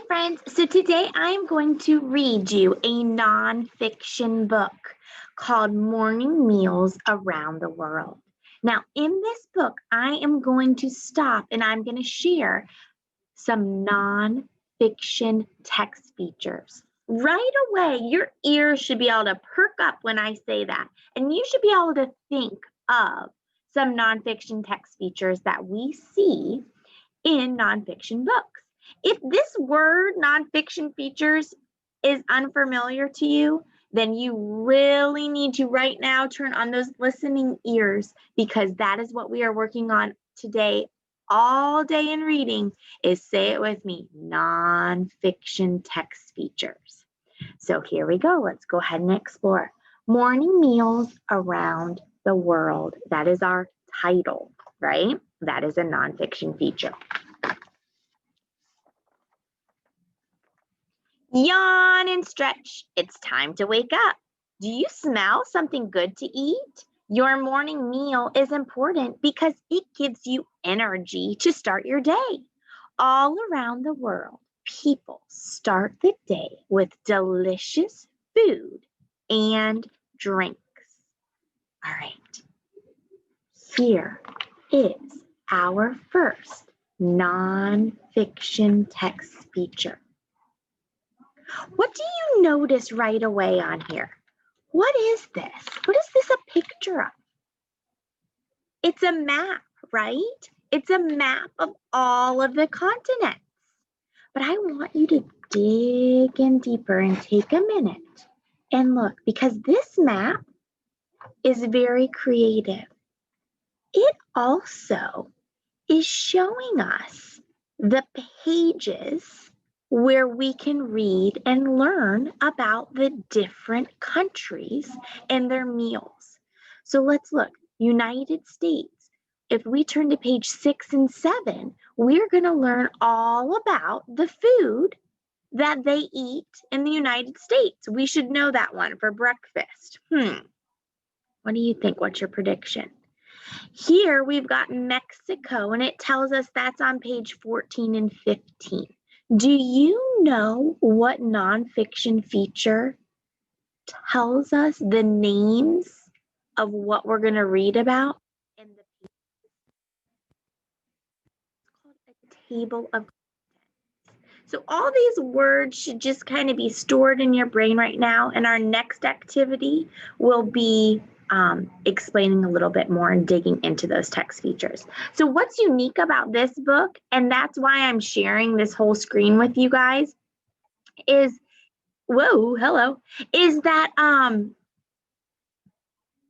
friends. So today I am going to read you a nonfiction book called Morning Meals Around the World. Now, in this book, I am going to stop and I'm going to share some nonfiction text features. Right away, your ears should be able to perk up when I say that, and you should be able to think of some nonfiction text features that we see in nonfiction books. If this word nonfiction features is unfamiliar to you, then you really need to right now turn on those listening ears, because that is what we are working on today all day in reading is, say it with me, nonfiction text features. So here we go. Let's go ahead and explore. Morning Meals Around the World. That is our title, right? That is a nonfiction feature. Yawn and stretch. It's time to wake up. Do you smell something good to eat? Your morning meal is important because it gives you energy to start your day. All around the world, people start the day with delicious food and drinks. All right, here is our first nonfiction text feature. What do you notice right away on here? What is this? What is this a picture of? It's a map, right? It's a map of all of the continents. But I want you to dig in deeper and take a minute and look, because this map is very creative. It also is showing us the pages where we can read and learn about the different countries and their meals. So let's look. United States. If we turn to page 6 and 7, we're going to learn all about the food that they eat in the United States. We should know that one for breakfast. What do you think? What's your prediction? Here we've got Mexico, and it tells us that's on page 14 and 15. Do you know what nonfiction feature tells us the names of what we're going to read about in the page? It's called a table of contents. So all these words should just kind of be stored in your brain right now, and our next activity will be explaining a little bit more and digging into those text features. So what's unique about this book, and that's why I'm sharing this whole screen with you guys, is, is that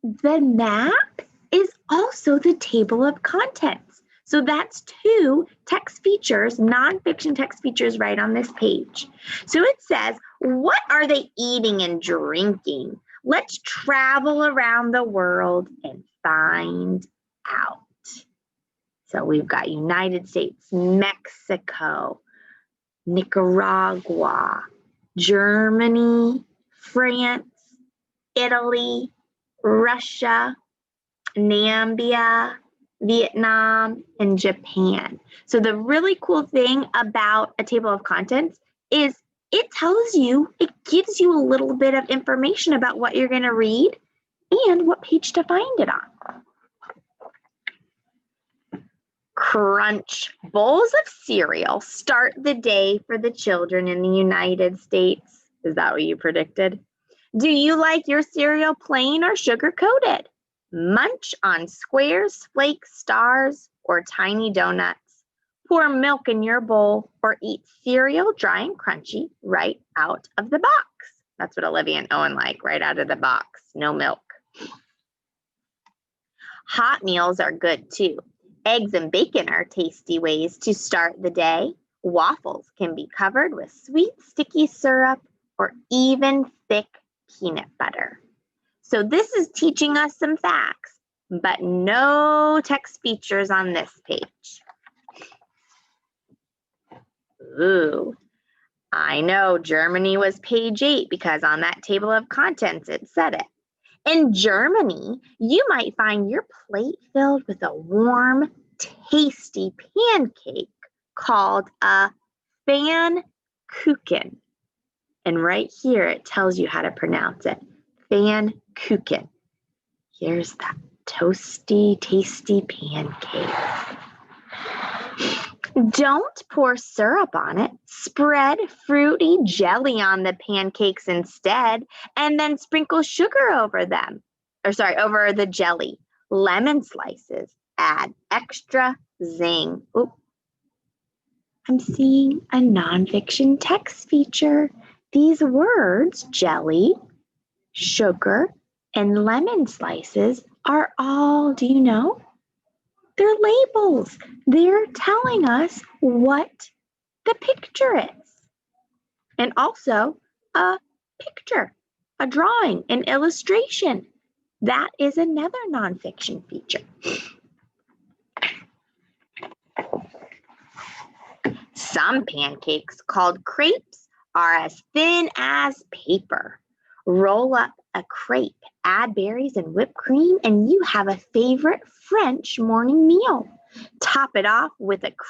the map is also the table of contents. So that's two text features, nonfiction text features right on this page. So it says, what are they eating and drinking? Let's travel around the world and find out. So we've got United States, Mexico, Nicaragua, Germany, France, Italy, Russia, Namibia, Vietnam, and Japan. So the really cool thing about a table of contents is it tells you, it gives you a little bit of information about what you're going to read and what page to find it on. Crunch. Bowls of cereal start the day for the children in the United States. Is that what you predicted? Do you like your cereal plain or sugar-coated? Munch on squares, flakes, stars, or tiny donuts. Pour milk in your bowl or eat cereal dry and crunchy right out of the box. That's what Olivia and Owen like, right out of the box, no milk. Hot meals are good too. Eggs and bacon are tasty ways to start the day. Waffles can be covered with sweet, sticky syrup or even thick peanut butter. So this is teaching us some facts, but no text features on this page. Ooh, I know Germany was page 8 because on that table of contents it said it. In Germany, you might find your plate filled with a warm, tasty pancake called a Pfannkuchen. Pfannkuchen. And right here, it tells you how to pronounce it. Pfannkuchen. Here's that toasty, tasty pancake. Don't pour syrup on it. Spread fruity jelly on the pancakes instead, and then sprinkle sugar over them. Over the jelly. Lemon slices add extra zing. Oop. I'm seeing a nonfiction text feature. These words, jelly, sugar, and lemon slices, are all, do you know? They're labels. They're telling us what the picture is. And also a picture, a drawing, an illustration. That is another nonfiction feature. Some pancakes, called crepes, are as thin as paper. Roll up a crepe, add berries and whipped cream, and you have a favorite French morning meal. Top it off with a cup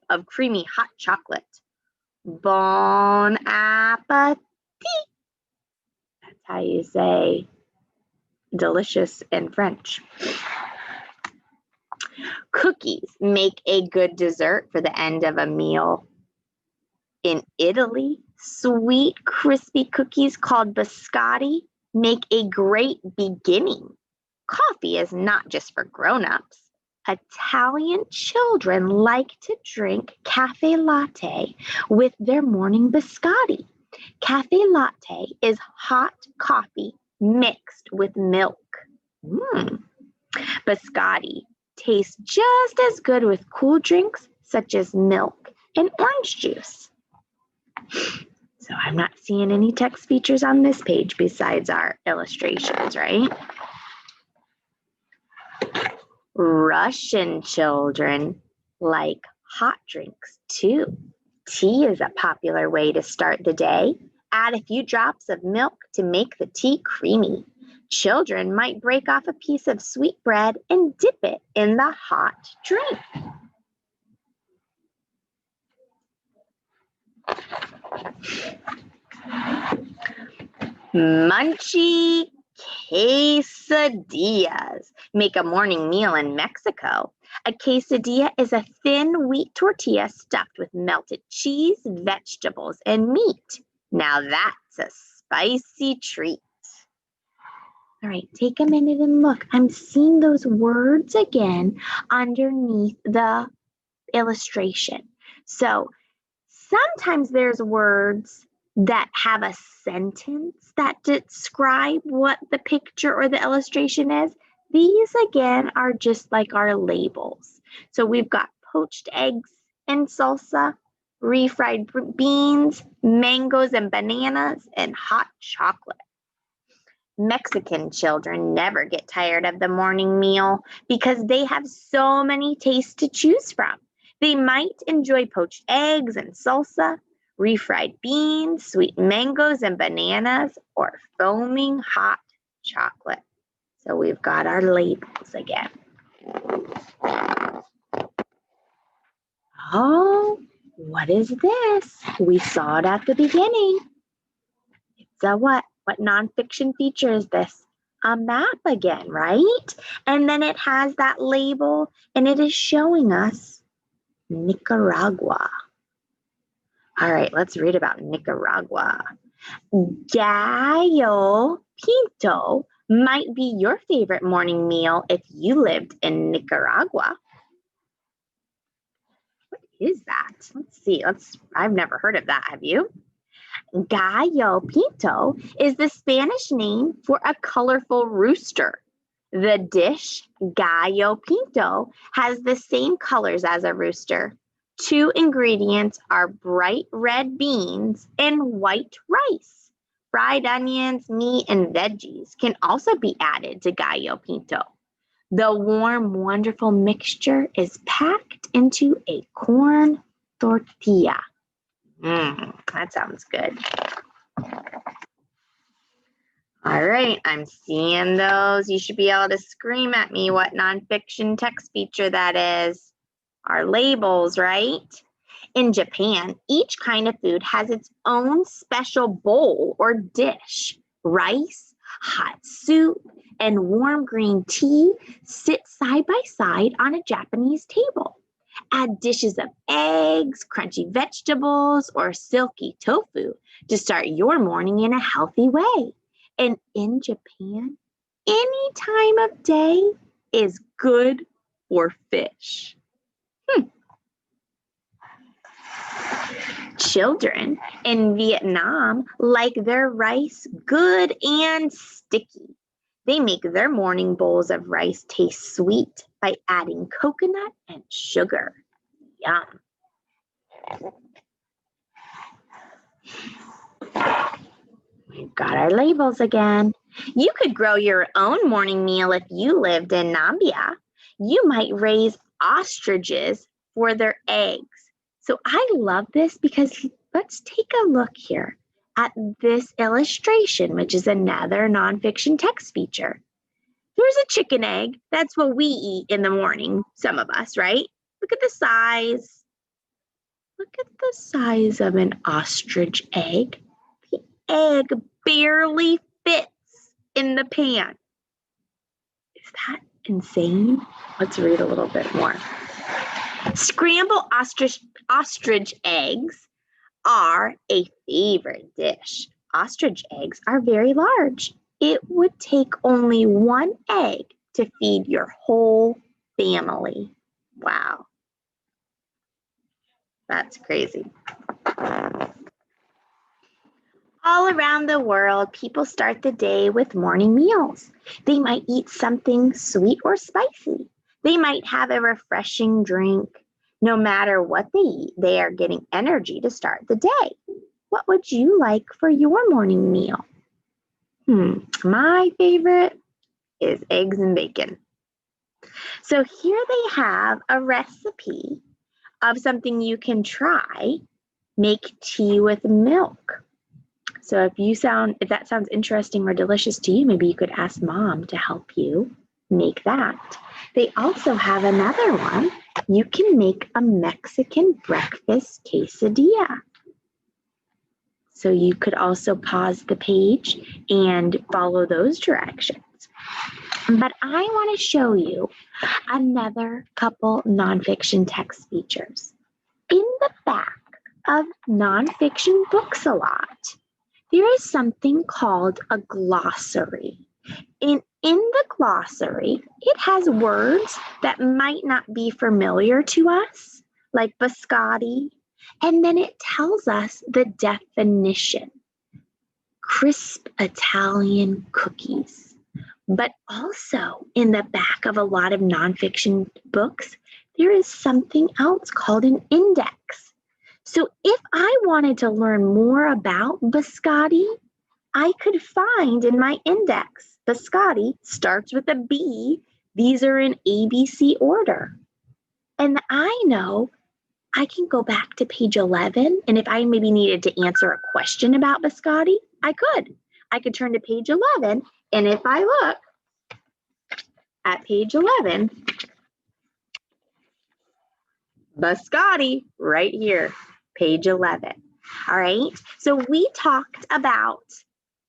of creamy hot chocolate. Bon appetit. That's how you say delicious in French. Cookies make a good dessert for the end of a meal. In Italy, sweet, crispy cookies called biscotti make a great beginning. Coffee is not just for grown-ups. Italian children like to drink cafe latte with their morning biscotti. Cafe latte is hot coffee mixed with milk. Biscotti tastes just as good with cool drinks such as milk and orange juice. So I'm not seeing any text features on this page besides our illustrations, right? Russian children like hot drinks too. Tea is a popular way to start the day. Add a few drops of milk to make the tea creamy. Children might break off a piece of sweet bread and dip it in the hot drink. Munchy quesadillas make a morning meal in Mexico. A quesadilla is a thin wheat tortilla stuffed with melted cheese, vegetables, and meat. Now that's a spicy treat. All right, take a minute and look. I'm seeing those words again underneath the illustration. So sometimes there's words that have a sentence that describe what the picture or the illustration is. These again are just like our labels. So we've got poached eggs and salsa, refried beans, mangoes and bananas, and hot chocolate. Mexican children never get tired of the morning meal because they have so many tastes to choose from. They might enjoy poached eggs and salsa, refried beans, sweet mangoes and bananas, or foaming hot chocolate. So we've got our labels again. Oh, what is this? We saw it at the beginning. It's a what? What nonfiction feature is this? A map again, right? And then it has that label and it is showing us Nicaragua. All right, let's read about Nicaragua. Gallo Pinto might be your favorite morning meal if you lived in Nicaragua. What is that? Let's see. I've never heard of that. Have you? Gallo Pinto is the Spanish name for a colorful rooster. The dish, Gallo Pinto, has the same colors as a rooster. 2 ingredients are bright red beans and white rice. Fried onions, meat, and veggies can also be added to Gallo Pinto. The warm, wonderful mixture is packed into a corn tortilla. That sounds good. All right, I'm seeing those. You should be able to scream at me what nonfiction text feature that is. Our labels, right? In Japan, each kind of food has its own special bowl or dish. Rice, hot soup, and warm green tea sit side by side on a Japanese table. Add dishes of eggs, crunchy vegetables, or silky tofu to start your morning in a healthy way. And in Japan, any time of day is good for fish. Children in Vietnam like their rice good and sticky. They make their morning bowls of rice taste sweet by adding coconut and sugar. Yum. We've got our labels again. You could grow your own morning meal if you lived in Nambia. You might raise ostriches for their eggs. So I love this because let's take a look here at this illustration, which is another nonfiction text feature. Here's a chicken egg. That's what we eat in the morning, some of us, right? Look at the size. Look at the size of an ostrich egg. The egg barely fits in the pan. Is that insane? Let's read a little bit more. Scrambled ostrich eggs are a favorite dish. Ostrich eggs are very large. It would take only one egg to feed your whole family. Wow. That's crazy. All around the world, people start the day with morning meals. They might eat something sweet or spicy. They might have a refreshing drink. No matter what they eat, they are getting energy to start the day. What would you like for your morning meal? My favorite is eggs and bacon. So here they have a recipe of something you can try. Make tea with milk. So if that sounds interesting or delicious to you, maybe you could ask Mom to help you make that. They also have another one. You can make a Mexican breakfast quesadilla. So you could also pause the page and follow those directions. But I want to show you another couple nonfiction text features. In the back of nonfiction books a lot, there is something called a glossary. And in the glossary, it has words that might not be familiar to us, like biscotti, and then it tells us the definition. Crisp Italian cookies. But also in the back of a lot of nonfiction books, there is something else called an index. So if I wanted to learn more about biscotti, I could find in my index, biscotti starts with a B. These are in ABC order. And I know I can go back to page 11, and if I maybe needed to answer a question about biscotti, I could. I could turn to page 11, and if I look at page 11, biscotti right here, page 11. All right, so we talked about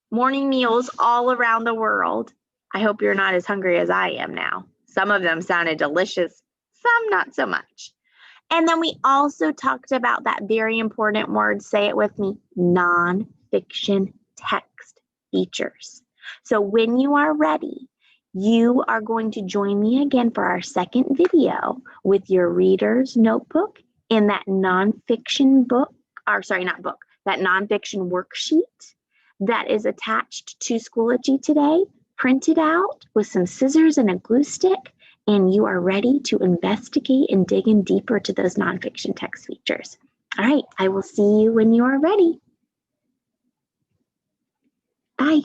morning meals all around the world. I hope you're not as hungry as I am now. Some of them sounded delicious, some not so much. And then we also talked about that very important word, say it with me, nonfiction text features. So when you are ready, you are going to join me again for our second video with your reader's notebook and that nonfiction book, or sorry, not book, that nonfiction worksheet that is attached to Schoology today, printed out with some scissors and a glue stick, and you are ready to investigate and dig in deeper to those nonfiction text features. All right, I will see you when you are ready. Bye.